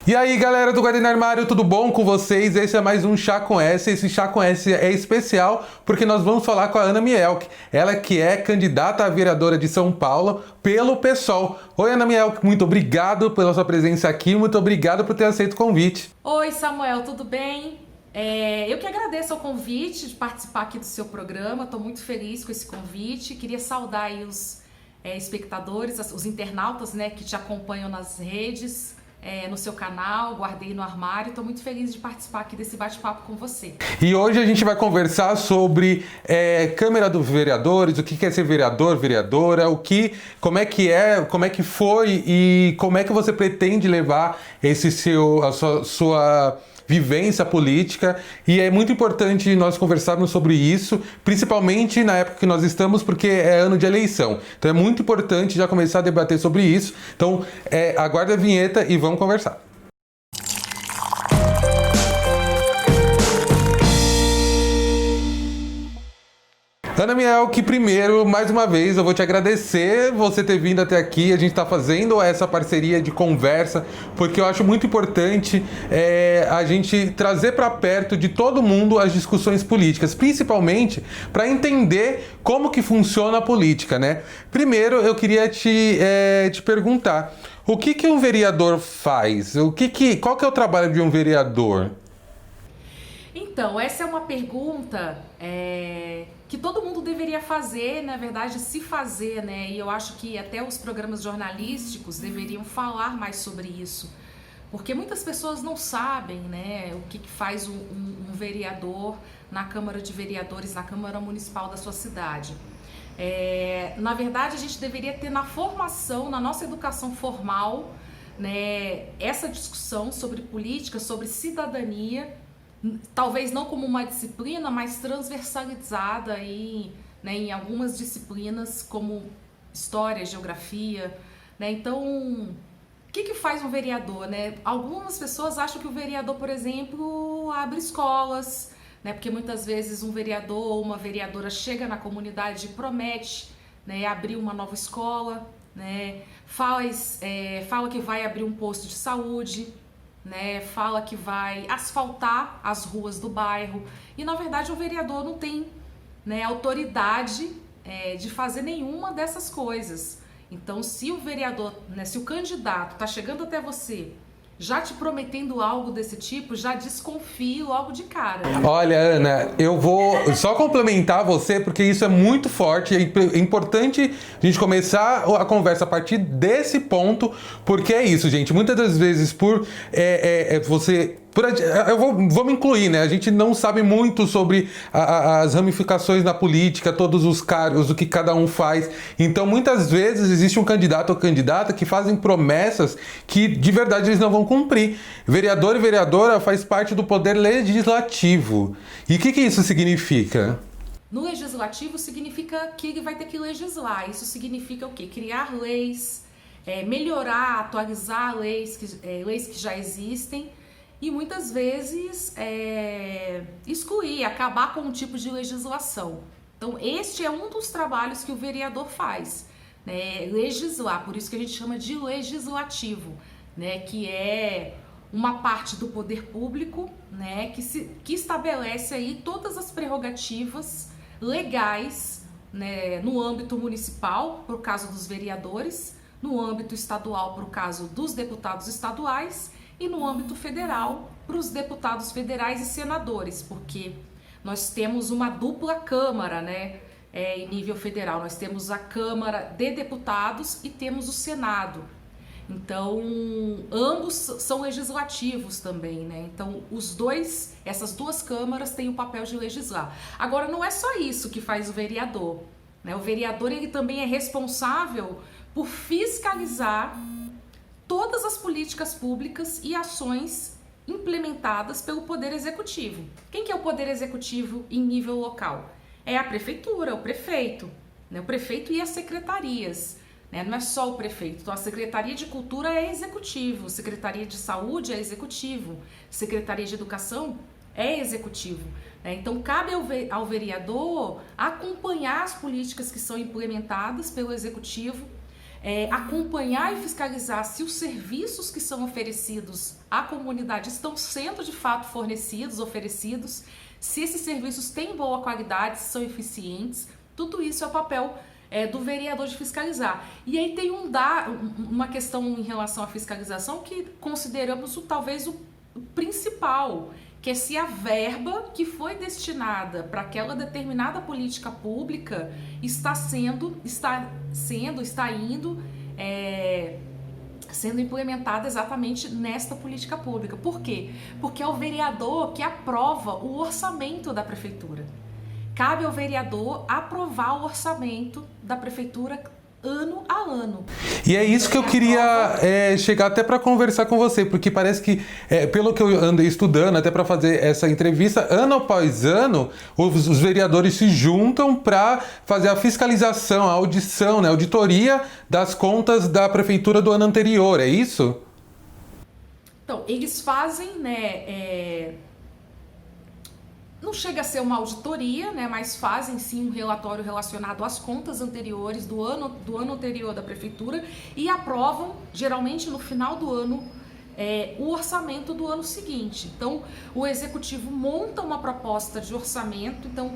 E aí, galera do Guarda no Armário, tudo bom com vocês? Esse é mais um Chá com S. Esse Chá com S é especial porque nós vamos falar com a Ana Mielck. Ela que é candidata a vereadora de São Paulo pelo PSOL. Oi, Ana Mielck, muito obrigado pela sua presença aqui, muito obrigado por ter aceito o convite. Oi, Samuel, tudo bem? Eu que agradeço o convite de participar aqui do seu programa, estou muito feliz com esse convite. Queria saudar aí os espectadores, os internautas, né, que te acompanham nas redes, no seu canal, Guardei no Armário. Estou muito feliz de participar aqui desse bate-papo com você. E hoje a gente vai conversar sobre Câmara dos Vereadores, o que é ser vereador, vereadora, como é que foi e como é que você pretende levar a sua vivência política, e é muito importante nós conversarmos sobre isso, principalmente na época que nós estamos, porque é ano de eleição. Então é muito importante já começar a debater sobre isso. Então aguarda a vinheta e vamos conversar. Ana Mielck, primeiro, mais uma vez, eu vou te agradecer você ter vindo até aqui. A gente está fazendo essa parceria de conversa, porque eu acho muito importante a gente trazer para perto de todo mundo as discussões políticas, principalmente para entender como que funciona a política, né? Primeiro, eu queria te perguntar, o que um vereador faz? Qual que é o trabalho de um vereador? Então, essa é uma pergunta que todo mundo deveria fazer, na verdade, se fazer, né? E eu acho que até os programas jornalísticos deveriam falar mais sobre isso, porque muitas pessoas não sabem, né, o que faz um vereador na Câmara de Vereadores, na Câmara Municipal da sua cidade. Na verdade, a gente deveria ter na formação, na nossa educação formal, né, essa discussão sobre política, sobre cidadania, talvez não como uma disciplina, mas transversalizada aí, né, em algumas disciplinas como história, geografia, né? Então, o que faz um vereador, né? Algumas pessoas acham que o vereador, por exemplo, abre escolas, né? Porque muitas vezes um vereador ou uma vereadora chega na comunidade e promete, né, abrir uma nova escola, né? Fala que vai abrir um posto de saúde, né, fala que vai asfaltar as ruas do bairro, e na verdade o vereador não tem, né, autoridade de fazer nenhuma dessas coisas. Então, se o vereador, né, se o candidato está chegando até você já te prometendo algo desse tipo, já desconfie logo de cara. Olha, Ana, eu vou só complementar você, porque isso é muito forte. É importante a gente começar a conversa a partir desse ponto, porque é isso, gente. Muitas das vezes, vou me incluir, né? A gente não sabe muito sobre as ramificações na política, todos os cargos, o que cada um faz. Então, muitas vezes, existe um candidato ou candidata que fazem promessas que, de verdade, eles não vão cumprir. Vereador e vereadora faz parte do poder legislativo. E o que isso significa? No legislativo significa que ele vai ter que legislar. Isso significa o quê? Criar leis, melhorar, atualizar leis que já existem, e muitas vezes excluir, acabar com um tipo de legislação. Então, este é um dos trabalhos que o vereador faz, né? Legislar, por isso que a gente chama de legislativo, né? Que é uma parte do poder público, né? Que estabelece aí todas as prerrogativas legais, né? No âmbito municipal, para o caso dos vereadores, no âmbito estadual, para o caso dos deputados estaduais, e no âmbito federal, para os deputados federais e senadores, porque nós temos uma dupla Câmara, né, em nível federal. Nós temos a Câmara de Deputados e temos o Senado. Então, ambos são legislativos também, né? Então, essas duas câmaras têm o papel de legislar. Agora, não é só isso que faz o vereador, né? O vereador, ele também é responsável por fiscalizar todas as políticas públicas e ações implementadas pelo Poder Executivo. Quem que é o Poder Executivo em nível local? É a Prefeitura, o Prefeito, né? O Prefeito e as secretarias, né? Não é só o Prefeito. Então, a Secretaria de Cultura é Executivo, Secretaria de Saúde é Executivo, Secretaria de Educação é Executivo, né? Então, cabe ao vereador acompanhar as políticas que são implementadas pelo Executivo, acompanhar e fiscalizar se os serviços que são oferecidos à comunidade estão sendo de fato fornecidos, oferecidos, se esses serviços têm boa qualidade, se são eficientes. Tudo isso é o papel do vereador de fiscalizar. E aí tem uma questão em relação à fiscalização que consideramos talvez o principal, que é se a verba que foi destinada para aquela determinada política pública está sendo implementada exatamente nesta política pública. Por quê? Porque é o vereador que aprova o orçamento da prefeitura. Cabe ao vereador aprovar o orçamento da prefeitura ano a ano. E é isso que eu queria chegar até para conversar com você, porque parece que, pelo que eu andei estudando, até para fazer essa entrevista, ano após ano, os vereadores se juntam para fazer a fiscalização, a audição, né, a auditoria das contas da prefeitura do ano anterior, é isso? Então, eles fazem, né, não chega a ser uma auditoria, né, mas fazem sim um relatório relacionado às contas anteriores do ano anterior da prefeitura e aprovam, geralmente no final do ano, o orçamento do ano seguinte. Então, o executivo monta uma proposta de orçamento. Então,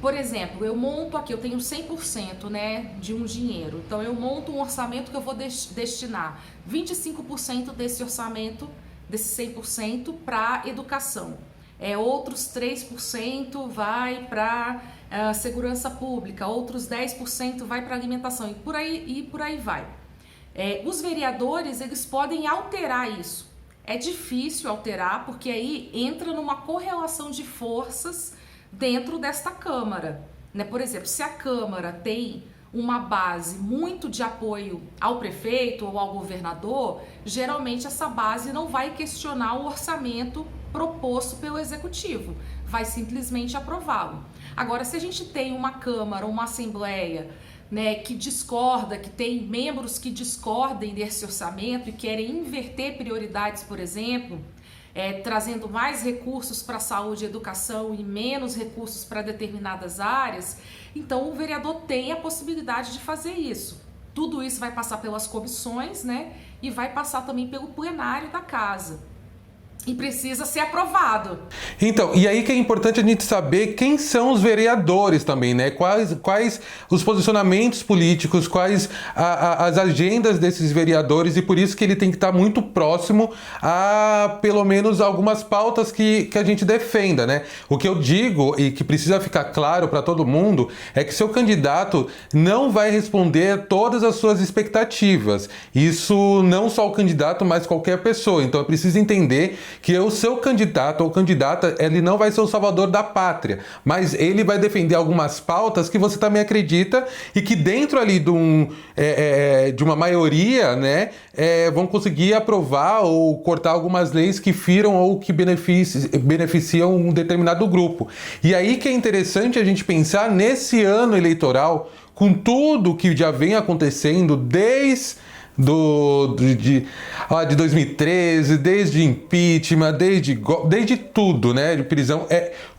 por exemplo, eu monto aqui, eu tenho 100%, né, de um dinheiro. Então, eu monto um orçamento que eu vou destinar 25% desse orçamento, desse 100%, para educação. Outros 3% vai para segurança pública, outros 10% vai para alimentação e por aí vai. Os vereadores, eles podem alterar isso. É difícil alterar porque aí entra numa correlação de forças dentro desta Câmara, né? Por exemplo, se a Câmara tem uma base muito de apoio ao prefeito ou ao governador, geralmente essa base não vai questionar o orçamento proposto pelo executivo, vai simplesmente aprová-lo. Agora, se a gente tem uma Câmara, uma Assembleia, né, que discorda, que tem membros que discordem desse orçamento e querem inverter prioridades, por exemplo, trazendo mais recursos para saúde e educação e menos recursos para determinadas áreas, então o vereador tem a possibilidade de fazer isso. Tudo isso vai passar pelas comissões, né, e vai passar também pelo plenário da casa. E precisa ser aprovado. Então, e aí que é importante a gente saber quem são os vereadores também, né? Quais os posicionamentos políticos, quais as agendas desses vereadores, e por isso que ele tem que estar muito próximo a, pelo menos, algumas pautas que a gente defenda, né? O que eu digo, e que precisa ficar claro para todo mundo, é que seu candidato não vai responder a todas as suas expectativas. Isso não só o candidato, mas qualquer pessoa. Então, é preciso entender que o seu candidato ou candidata, ele não vai ser o salvador da pátria, mas ele vai defender algumas pautas que você também acredita e que dentro ali de uma maioria, né, vão conseguir aprovar ou cortar algumas leis que firam ou que beneficiam um determinado grupo. E aí que é interessante a gente pensar nesse ano eleitoral, com tudo que já vem acontecendo desde de 2013, desde impeachment, desde tudo, né, de prisão.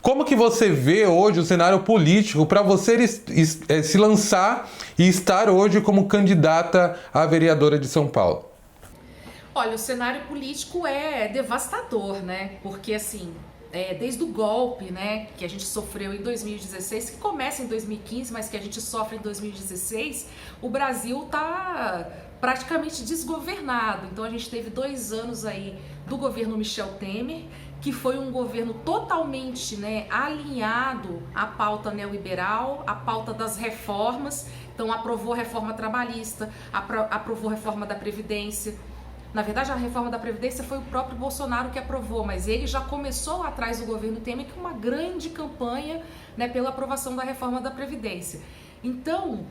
Como que você vê hoje o cenário político para você se lançar e estar hoje como candidata a vereadora de São Paulo? Olha, o cenário político é devastador, né? Porque assim, desde o golpe, né, que a gente sofreu em 2016, que começa em 2015, mas que a gente sofre em 2016, o Brasil está praticamente desgovernado. Então a gente teve 2 anos aí do governo Michel Temer, que foi um governo totalmente, né, alinhado à pauta neoliberal, à pauta das reformas. Então aprovou a reforma trabalhista, aprovou a reforma da Previdência. Na verdade, a reforma da Previdência foi o próprio Bolsonaro que aprovou, mas ele já começou lá atrás do governo Temer com uma grande campanha, né, pela aprovação da reforma da Previdência. Então,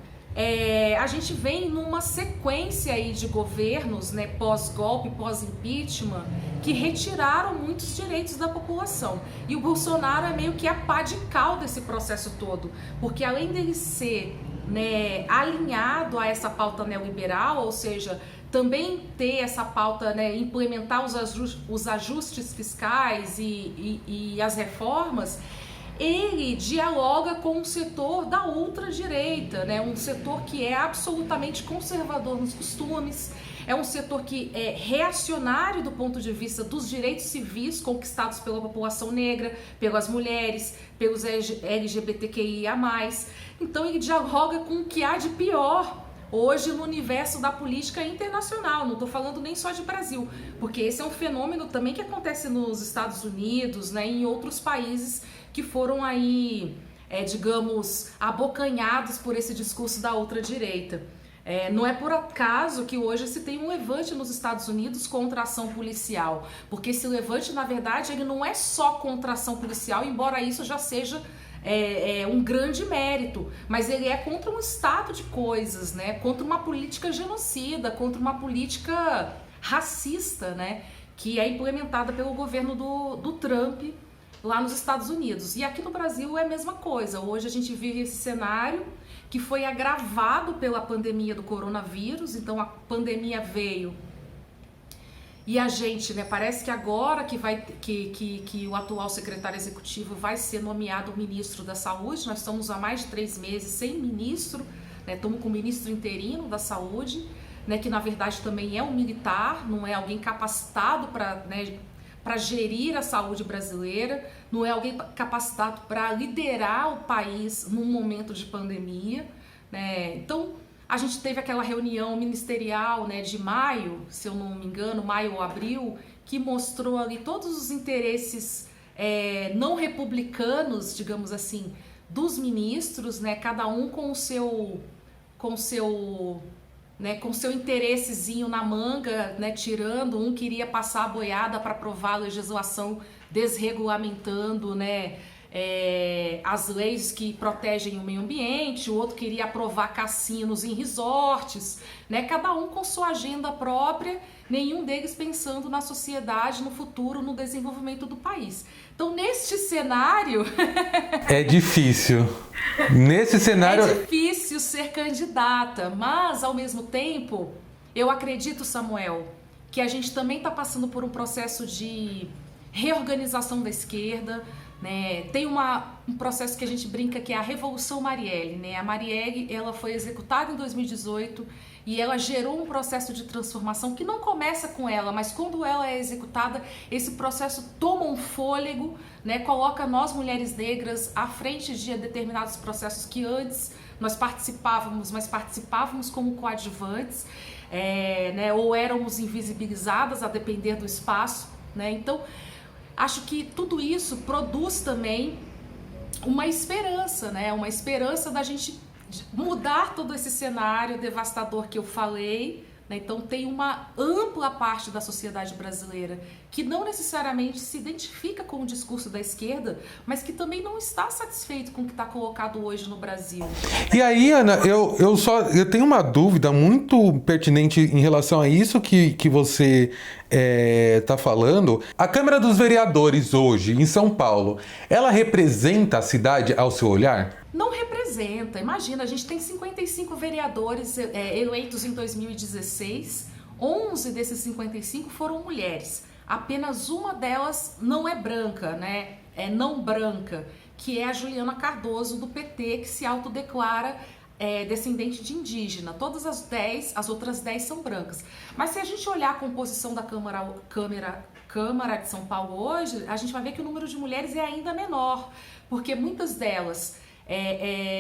a gente vem numa sequência aí de governos, né, pós-golpe, pós-impeachment, que retiraram muitos direitos da população. E o Bolsonaro é meio que a pá de cal desse processo todo, porque além dele ser, né, alinhado a essa pauta neoliberal, ou seja, também ter essa pauta, né, implementar os ajustes fiscais e as reformas, ele dialoga com um setor da ultradireita, né? Um setor que é absolutamente conservador nos costumes, é um setor que é reacionário do ponto de vista dos direitos civis conquistados pela população negra, pelas mulheres, pelos LGBTQIA+. Então ele dialoga com o que há de pior hoje no universo da política internacional. Não estou falando nem só de Brasil, porque esse é um fenômeno também que acontece nos Estados Unidos, né, em outros países que foram aí, digamos, abocanhados por esse discurso da ultradireita. Não é por acaso que hoje se tem um levante nos Estados Unidos contra a ação policial, porque esse levante, na verdade, ele não é só contra a ação policial, embora isso já seja um grande mérito, mas ele é contra um estado de coisas, né? Contra uma política genocida, contra uma política racista, né? Que é implementada pelo governo do Trump lá nos Estados Unidos. E aqui no Brasil é a mesma coisa. Hoje a gente vive esse cenário que foi agravado pela pandemia do coronavírus. Então a pandemia veio e a gente, né, parece que agora que o atual secretário executivo vai ser nomeado ministro da Saúde. Nós estamos há mais de 3 meses sem ministro, né, estamos com o ministro interino da Saúde, né, que na verdade também é um militar, não é alguém capacitado para gerir a saúde brasileira, não é alguém capacitado para liderar o país num momento de pandemia, né? Então, a gente teve aquela reunião ministerial, né, de maio, se eu não me engano, maio ou abril, que mostrou ali todos os interesses não republicanos, digamos assim, dos ministros, né, cada um com o seu interessezinho na manga, né, tirando. Um queria passar a boiada para aprovar a legislação desregulamentando, né, as leis que protegem o meio ambiente, o outro queria aprovar cassinos em resorts, né, cada um com sua agenda própria, nenhum deles pensando na sociedade, no futuro, no desenvolvimento do país. Então, neste cenário... É difícil. Nesse cenário... É difícil ser candidata, mas, ao mesmo tempo, eu acredito, Samuel, que a gente também está passando por um processo de reorganização da esquerda, né? Tem um processo que a gente brinca que é a Revolução Marielle, né? A Marielle, ela foi executada em 2018 e ela gerou um processo de transformação que não começa com ela, mas quando ela é executada, esse processo toma um fôlego, né? Coloca nós, mulheres negras, à frente de determinados processos que antes nós participávamos, mas participávamos como coadjuvantes, né? Ou éramos invisibilizadas a depender do espaço, né? Então, acho que tudo isso produz também uma esperança, né? Uma esperança da gente mudar todo esse cenário devastador que eu falei, né? Então tem uma ampla parte da sociedade brasileira que não necessariamente se identifica com o discurso da esquerda, mas que também não está satisfeito com o que está colocado hoje no Brasil. E aí, Ana, eu tenho uma dúvida muito pertinente em relação a isso que você está falando. A Câmara dos Vereadores hoje, em São Paulo, ela representa a cidade ao seu olhar? Não representa. Imagina, a gente tem 55 vereadores eleitos em 2016, 11 desses 55 foram mulheres. Apenas uma delas não é branca, né? É não branca, que é a Juliana Cardoso, do PT, que se autodeclara descendente de indígena. Todas as outras 10 são brancas. Mas se a gente olhar a composição da Câmara de São Paulo hoje, a gente vai ver que o número de mulheres é ainda menor, porque muitas delas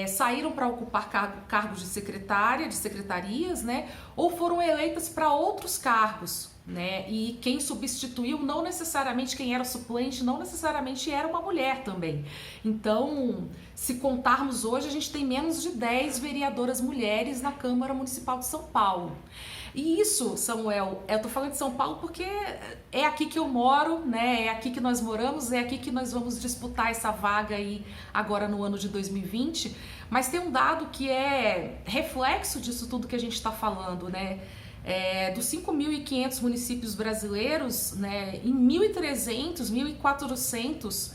saíram para ocupar cargos de secretarias, né? Ou foram eleitas para outros cargos, né? E quem substituiu, não necessariamente quem era suplente, não necessariamente era uma mulher também. Então, se contarmos hoje, a gente tem menos de 10 vereadoras mulheres na Câmara Municipal de São Paulo. E isso, Samuel, eu tô falando de São Paulo porque é aqui que eu moro, né? É aqui que nós moramos, é aqui que nós vamos disputar essa vaga aí agora no ano de 2020. Mas tem um dado que é reflexo disso tudo que a gente está falando, né? Dos 5.500 municípios brasileiros, né, em 1.300, 1.400,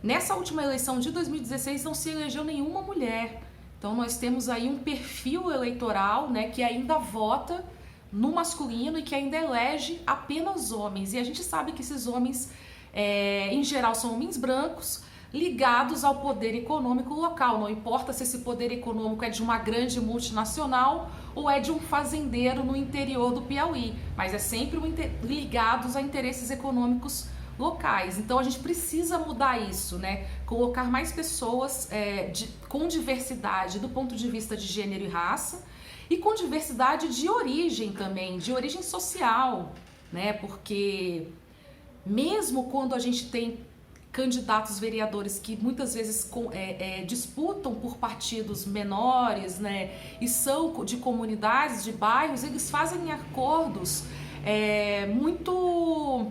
nessa última eleição de 2016 não se elegeu nenhuma mulher. Então nós temos aí um perfil eleitoral, né, que ainda vota no masculino e que ainda elege apenas homens. E a gente sabe que esses homens, em geral, são homens brancos, ligados ao poder econômico local. Não importa se esse poder econômico é de uma grande multinacional ou é de um fazendeiro no interior do Piauí, mas é sempre ligados a interesses econômicos locais. Então a gente precisa mudar isso, né? Colocar mais pessoas com diversidade do ponto de vista de gênero e raça e com diversidade de origem também, de origem social, né? Porque mesmo quando a gente tem candidatos vereadores que muitas vezes disputam por partidos menores, né, e são de comunidades, de bairros, eles fazem acordos muito,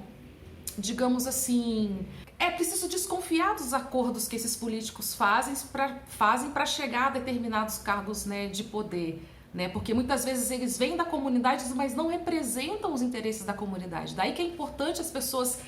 digamos assim, é preciso desconfiar dos acordos que esses políticos fazem para chegar a determinados cargos, né, de poder, né, porque muitas vezes eles vêm da comunidade, mas não representam os interesses da comunidade. Daí que é importante as pessoas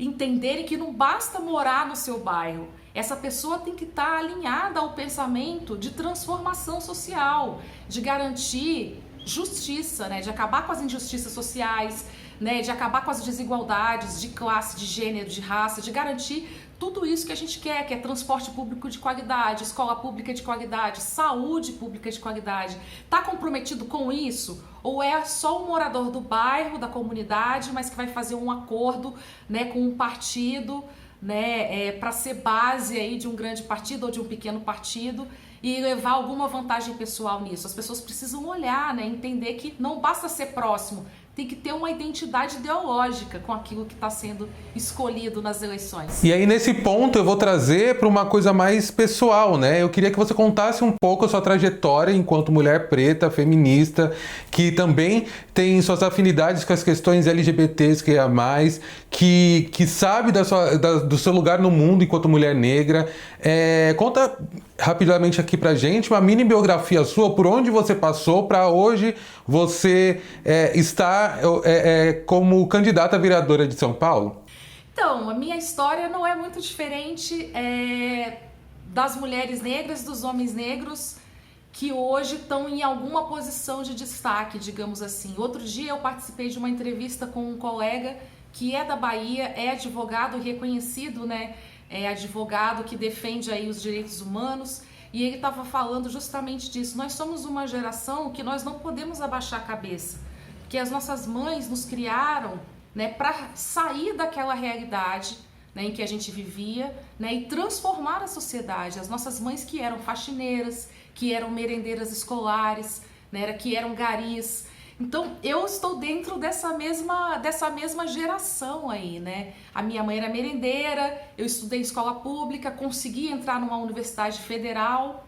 entenderem que não basta morar no seu bairro. Essa pessoa tem que estar alinhada ao pensamento de transformação social, de garantir justiça, né? De acabar com as injustiças sociais, né? De acabar com as desigualdades de classe, de gênero, de raça, de garantir tudo isso que a gente quer, que é transporte público de qualidade, escola pública de qualidade, saúde pública de qualidade. Está comprometido com isso? Ou é só um morador do bairro, da comunidade, mas que vai fazer um acordo, né, com um partido, né, para ser base aí de um grande partido ou de um pequeno partido e levar alguma vantagem pessoal nisso? As pessoas precisam olhar, né, entender que não basta ser próximo, tem que ter uma identidade ideológica com aquilo que está sendo escolhido nas eleições. E aí, nesse ponto, eu vou trazer para uma coisa mais pessoal, né? Eu queria que você contasse um pouco a sua trajetória enquanto mulher preta, feminista, que também tem suas afinidades com as questões LGBTs, que sabe do seu lugar no mundo enquanto mulher negra. Conta rapidamente aqui pra gente uma mini biografia sua, por onde você passou para hoje você estar como candidata a vereadora de São Paulo. Então, a minha história não é muito diferente das mulheres negras, dos homens negros que hoje estão em alguma posição de destaque, digamos assim. Outro dia eu participei de uma entrevista com um colega que é da Bahia, é advogado reconhecido, né? É advogado que defende aí os direitos humanos, e ele estava falando justamente disso. Nós somos uma geração que nós não podemos abaixar a cabeça, porque as nossas mães nos criaram, né, para sair daquela realidade, né, em que a gente vivia, né, e transformar a sociedade. As nossas mães que eram faxineiras, que eram merendeiras escolares, né, que eram garis. Então, eu estou dentro dessa mesma geração aí, né? A minha mãe era merendeira, eu estudei em escola pública, consegui entrar numa universidade federal,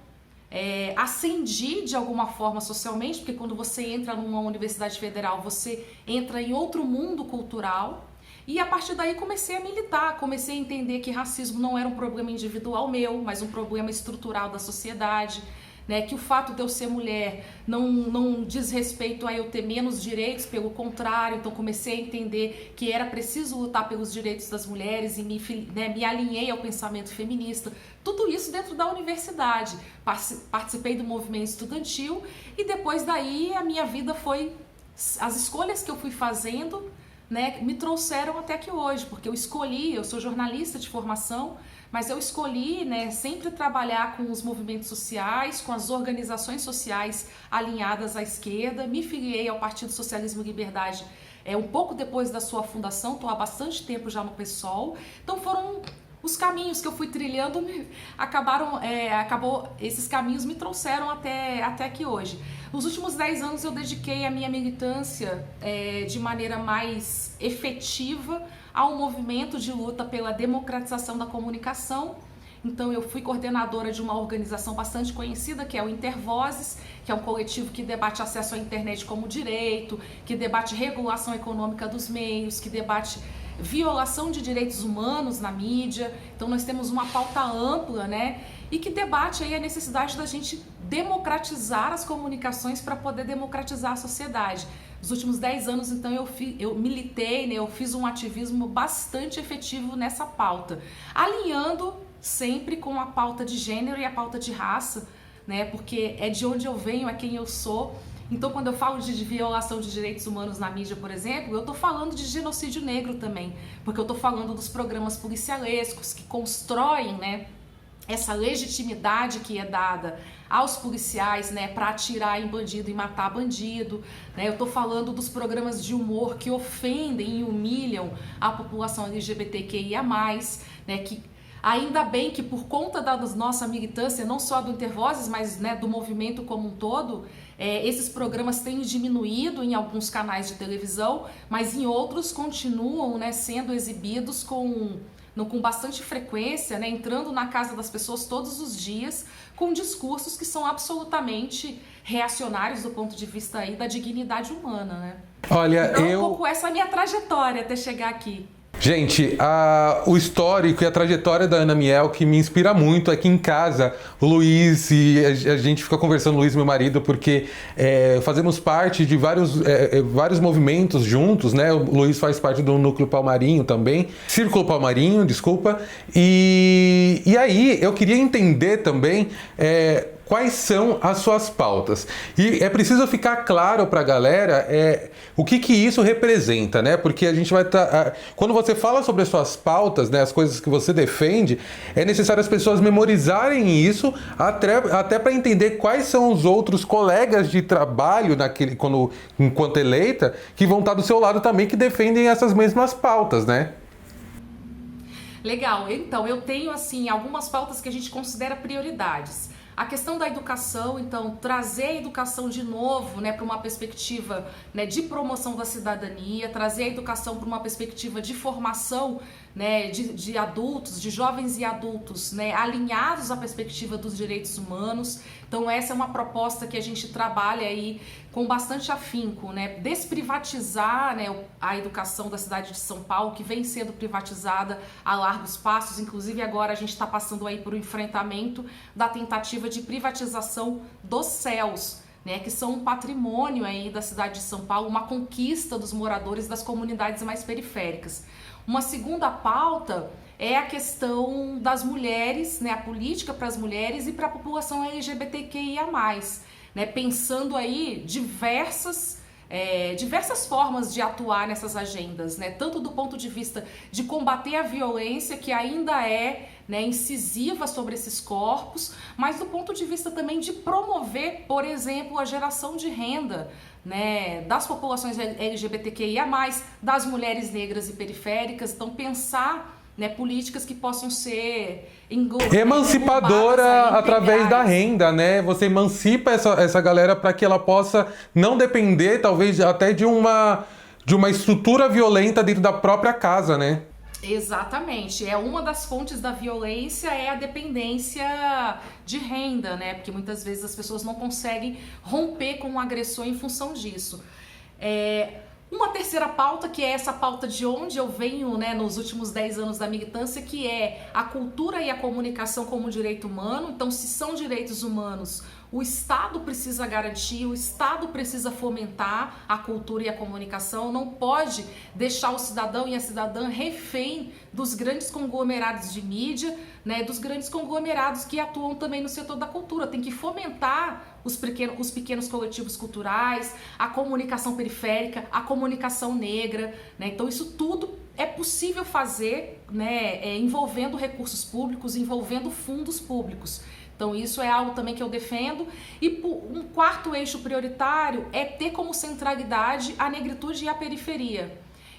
ascendi de alguma forma socialmente, porque quando você entra numa universidade federal, você entra em outro mundo cultural. E a partir daí comecei a militar, comecei a entender que racismo não era um problema individual meu, mas um problema estrutural da sociedade. Né, que o fato de eu ser mulher não diz respeito a eu ter menos direitos, pelo contrário. Então comecei a entender que era preciso lutar pelos direitos das mulheres e me alinhei ao pensamento feminista. Tudo isso dentro da universidade. Participei do movimento estudantil e depois daí a minha vida foi... As escolhas que eu fui fazendo, né, me trouxeram até aqui hoje, porque eu sou jornalista de formação, mas eu escolhi, né, sempre trabalhar com os movimentos sociais, com as organizações sociais alinhadas à esquerda. Me filiei ao Partido Socialismo e Liberdade um pouco depois da sua fundação, estou há bastante tempo já no PSOL. Então foram os caminhos que eu fui trilhando, esses caminhos me trouxeram até aqui hoje. Nos últimos 10 anos eu dediquei a minha militância de maneira mais efetiva ao movimento de luta pela democratização da comunicação. Então eu fui coordenadora de uma organização bastante conhecida, que é o Intervozes, que é um coletivo que debate acesso à internet como direito, que debate regulação econômica dos meios, que debate violação de direitos humanos na mídia. Então nós temos uma pauta ampla, né? E que debate aí a necessidade da gente democratizar as comunicações para poder democratizar a sociedade. Nos últimos 10 anos, então, eu militei, né? Eu fiz um ativismo bastante efetivo nessa pauta, alinhando sempre com a pauta de gênero e a pauta de raça, né? Porque é de onde eu venho, é quem eu sou. Então, quando eu falo de violação de direitos humanos na mídia, por exemplo, eu estou falando de genocídio negro também, porque eu estou falando dos programas policialescos que constroem, né, essa legitimidade que é dada aos policiais, né, para atirar em bandido e matar bandido, né? Eu tô falando dos programas de humor que ofendem e humilham a população LGBTQIA+, né, que ainda bem que por conta da nossa militância, não só do Intervozes, mas, né, do movimento como um todo, esses programas têm diminuído em alguns canais de televisão, mas em outros continuam, né, sendo exibidos com bastante frequência, né, entrando na casa das pessoas todos os dias, com discursos que são absolutamente reacionários do ponto de vista aí da dignidade humana, né? Olha, então, um pouco essa é a minha trajetória até chegar aqui. Gente, o histórico e a trajetória da Ana Miel que me inspira muito aqui em casa, o Luiz e a gente fica conversando, Luiz, meu marido, porque fazemos parte de vários movimentos juntos, né? O Luiz faz parte do Núcleo Palmarinho também, Círculo Palmarinho, desculpa, e aí eu queria entender também quais são as suas pautas. E é preciso ficar claro para a galera o que isso representa, né? Porque a gente vai estar... Quando você fala sobre as suas pautas, né, as coisas que você defende, é necessário as pessoas memorizarem isso até para entender quais são os outros colegas de trabalho enquanto eleita que vão estar do seu lado também, que defendem essas mesmas pautas, né? Legal. Então, eu tenho, assim, algumas pautas que a gente considera prioridades. A questão da educação, então, trazer a educação de novo, né, para uma perspectiva, né, de promoção da cidadania, trazer a educação para uma perspectiva de formação, né, de adultos, de jovens e adultos, né, alinhados à perspectiva dos direitos humanos. Então, essa é uma proposta que a gente trabalha aí com bastante afinco, né, desprivatizar, né, a educação da cidade de São Paulo, que vem sendo privatizada a largos passos. Inclusive, agora a gente está passando aí por um enfrentamento da tentativa de privatização dos céus, né, que são um patrimônio aí da cidade de São Paulo, uma conquista dos moradores das comunidades mais periféricas. Uma segunda pauta é a questão das mulheres, né, a política para as mulheres e para a população LGBTQIA+, né, pensando aí diversas formas de atuar nessas agendas, né, tanto do ponto de vista de combater a violência, que ainda é, né, incisiva sobre esses corpos, mas do ponto de vista também de promover, por exemplo, a geração de renda, né, das populações LGBTQIA+, das mulheres negras e periféricas. Então, pensar, né, políticas que possam ser emancipadora através da renda, né? Você emancipa essa galera para que ela possa não depender, talvez, até de uma estrutura violenta dentro da própria casa, né? Exatamente. Uma das fontes da violência é a dependência de renda, né? Porque muitas vezes as pessoas não conseguem romper com o agressor em função disso. Uma terceira pauta, que é essa pauta de onde eu venho, né, nos últimos 10 anos da militância, que é a cultura e a comunicação como direito humano. Então, se são direitos humanos, o Estado precisa garantir, o Estado precisa fomentar a cultura e a comunicação, não pode deixar o cidadão e a cidadã refém dos grandes conglomerados de mídia, né, dos grandes conglomerados que atuam também no setor da cultura. Tem que fomentar os pequenos coletivos culturais, a comunicação periférica, a comunicação negra, né? Então isso tudo é possível fazer, né, envolvendo recursos públicos, envolvendo fundos públicos. Então isso é algo também que eu defendo. E um quarto eixo prioritário é ter como centralidade a negritude e a periferia.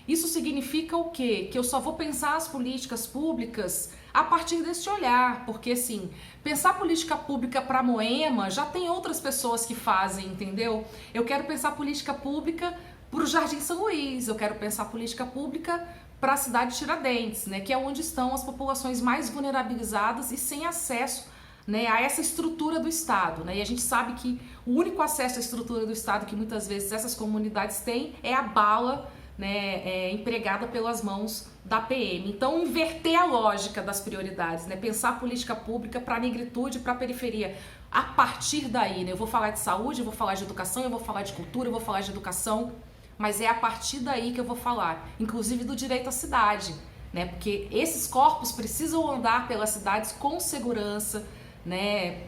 Isso significa o quê? Que eu só vou pensar as políticas públicas a partir desse olhar, porque assim, pensar política pública para Moema já tem outras pessoas que fazem, entendeu? Eu quero pensar política pública para o Jardim São Luís, eu quero pensar política pública para a cidade de Tiradentes, né, que é onde estão as populações mais vulnerabilizadas e sem acesso, né, a essa estrutura do Estado, né? E a gente sabe que o único acesso à estrutura do Estado que muitas vezes essas comunidades têm é a bala, né, empregada pelas mãos da PM. Então, inverter a lógica das prioridades, né? Pensar a política pública para a negritude e para a periferia. A partir daí, né? Eu vou falar de saúde, eu vou falar de educação, eu vou falar de cultura, eu vou falar de educação, mas é a partir daí que eu vou falar, inclusive do direito à cidade, né? Porque esses corpos precisam andar pelas cidades com segurança, né?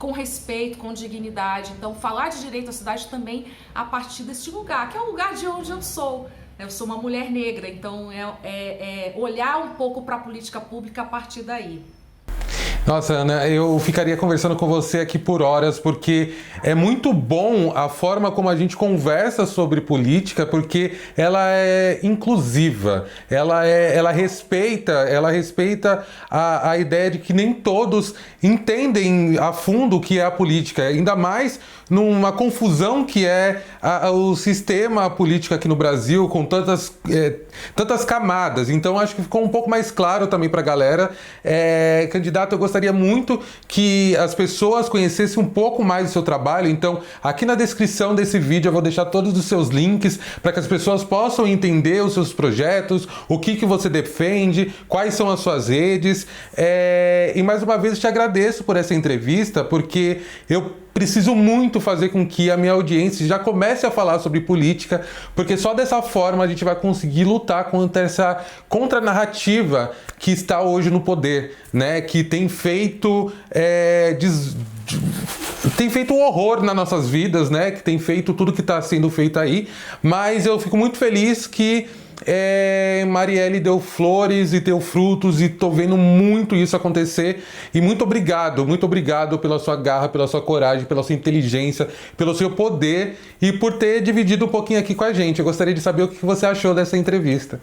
com respeito, com dignidade. Então, falar de direito à cidade também a partir deste lugar, que é o lugar de onde eu sou. Eu sou uma mulher negra, então olhar um pouco para a política pública a partir daí. Nossa, Ana, eu ficaria conversando com você aqui por horas, porque é muito bom a forma como a gente conversa sobre política, porque ela é inclusiva, ela respeita a ideia de que nem todos entendem a fundo o que é a política, ainda mais numa confusão que é o sistema político aqui no Brasil, com tantas camadas. Então, acho que ficou um pouco mais claro também para a galera. Candidato, eu gostaria muito que as pessoas conhecessem um pouco mais do seu trabalho. Então, aqui na descrição desse vídeo eu vou deixar todos os seus links para que as pessoas possam entender os seus projetos, o que você defende, quais são as suas redes. E mais uma vez eu te agradeço por essa entrevista, porque eu preciso muito fazer com que a minha audiência já comece a falar sobre política, porque só dessa forma a gente vai conseguir lutar contra essa contranarrativa que está hoje no poder, né? Que tem feito um horror nas nossas vidas, né? Que tem feito tudo que está sendo feito aí. Mas eu fico muito feliz que Marielle deu flores e deu frutos, e tô vendo muito isso acontecer. E muito obrigado pela sua garra, pela sua coragem, pela sua inteligência, pelo seu poder e por ter dividido um pouquinho aqui com a gente. Eu gostaria de saber o que você achou dessa entrevista.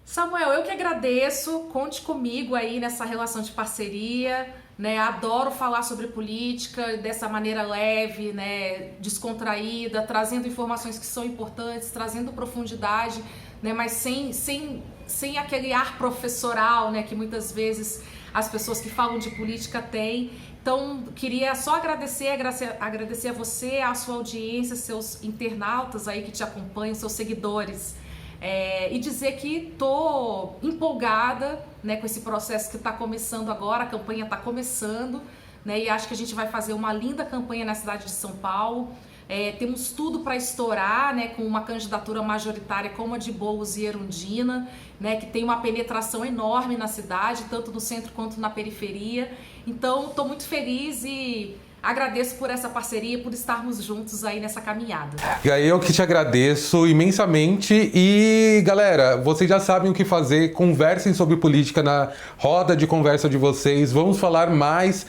Samuel, eu que agradeço, conte comigo aí nessa relação de parceria, né? Adoro falar sobre política dessa maneira leve, né? Descontraída, trazendo informações que são importantes, trazendo profundidade, né? Mas sem aquele ar professoral, né? Que muitas vezes as pessoas que falam de política têm. Então, queria só agradecer a você, a sua audiência, seus internautas aí que te acompanham, seus seguidores. E dizer que estou empolgada, né, com esse processo que está começando agora, a campanha está começando, né, e acho que a gente vai fazer uma linda campanha na cidade de São Paulo. Temos tudo para estourar, né, com uma candidatura majoritária como a de Boulos e Erundina, né, que tem uma penetração enorme na cidade, tanto no centro quanto na periferia. Então, estou muito feliz e agradeço por essa parceria, por estarmos juntos aí nessa caminhada. E aí eu que te agradeço imensamente. E galera, vocês já sabem o que fazer, conversem sobre política na roda de conversa de vocês. Vamos falar mais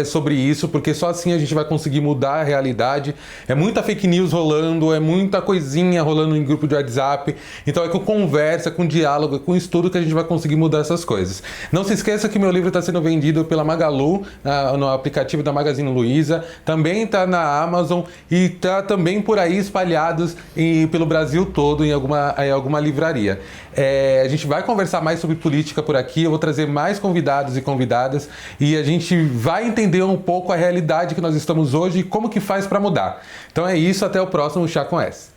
sobre isso, porque só assim a gente vai conseguir mudar a realidade. É muita fake news rolando, é muita coisinha rolando em grupo de WhatsApp. Então é com conversa, com diálogo, com estudo que a gente vai conseguir mudar essas coisas. Não se esqueça que meu livro está sendo vendido pela Magalu, no aplicativo da Magazine Luiza. Também está na Amazon e está também por aí espalhados pelo Brasil todo em alguma livraria. A gente vai conversar mais sobre política por aqui, eu vou trazer mais convidados e convidadas e a gente vai entender um pouco a realidade que nós estamos hoje e como que faz para mudar. Então é isso, até o próximo Chá com S.